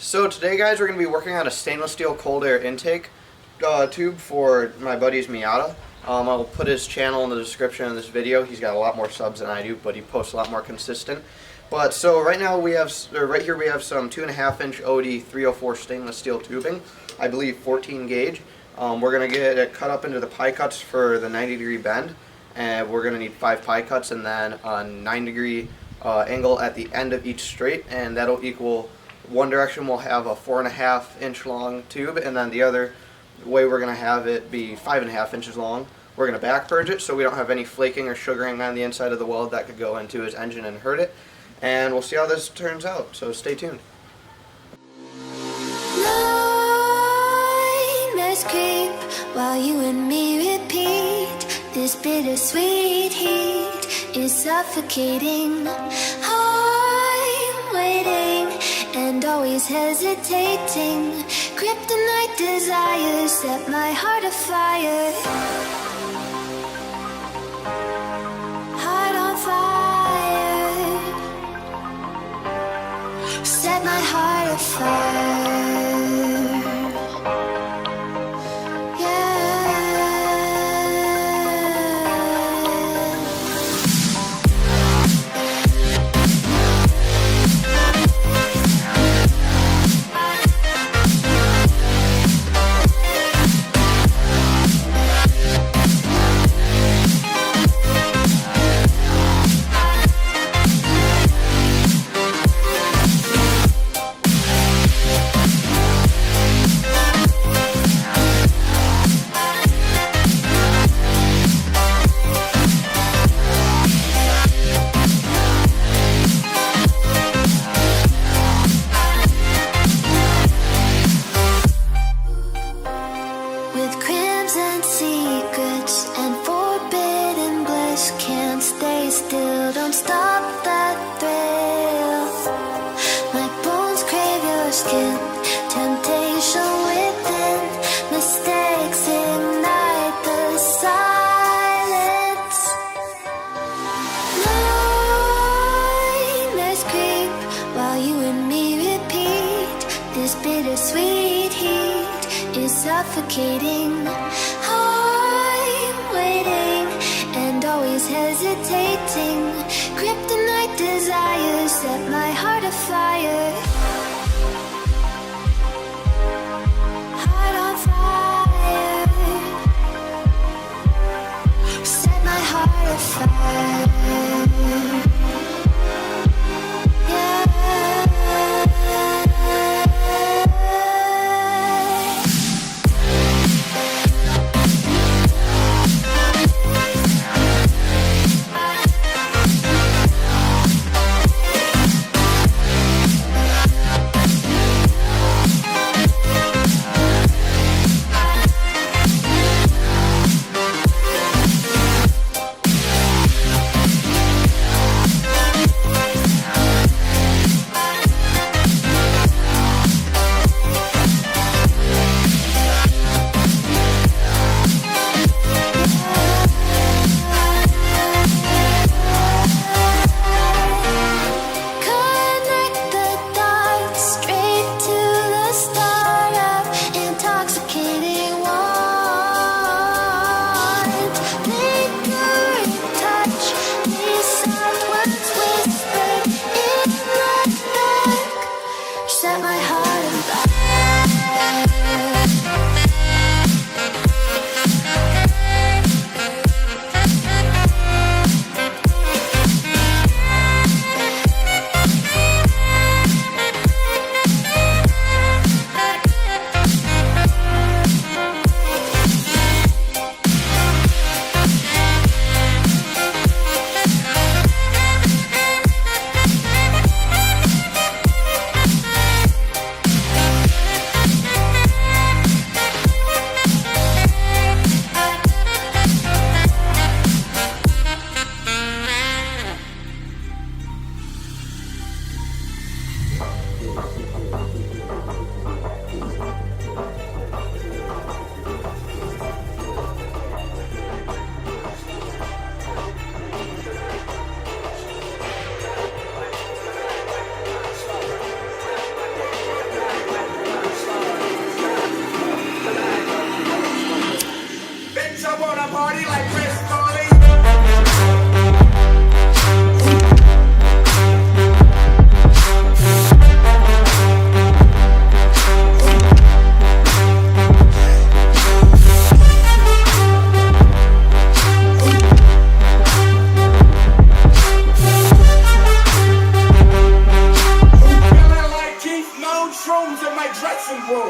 So today, guys, we're going to be working on a stainless steel cold air intake tube for my buddy's Miata. I'll put his channel in the description of this video. He's got a lot more subs than I do, but he posts a lot more consistent. But so right now we have, right here we have some 2.5-inch OD 304 stainless steel tubing. I believe 14 gauge. We're going to get it cut up into the pie cuts for the 90-degree bend, and we're going to need 5 pie cuts and then a 9-degree angle at the end of each straight, and that'll equal one direction will have a 4.5-inch long tube, and then the other way we're going to have it be 5.5 inches long. We're going to back purge it so we don't have any flaking or sugaring on the inside of the weld that could go into his engine and hurt it. And we'll see how this turns out, so stay tuned. Nightmares creep while you and me repeat. This bittersweet heat is suffocating. I'm waiting and always hesitating. Kryptonite desires set my heart afire. Heart on fire. Set my heart afire. Still, don't stop that thrill. My bones crave your skin. Temptation within. Mistakes ignite the silence. Nightmares creep while you and me repeat. This bittersweet heat is suffocating. I'm waiting and always hesitating. Kryptonite desires set my heart afire. Heart on fire. Set my heart afire. build shrooms in my dressing room.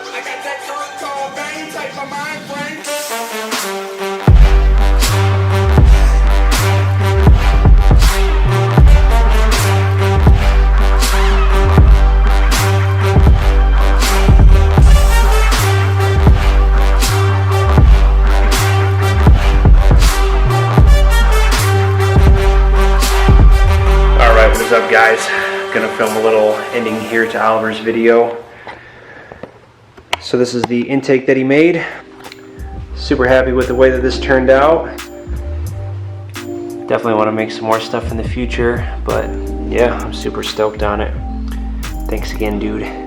I got that Kurt Cobain type of mind frame. Alright, what is up guys? Gonna film a little ending here to Oliver's video. So this is the intake that he made. Super happy with the way that this turned out. Definitely want to make some more stuff in the future, but yeah, I'm super stoked on it. Thanks again, dude.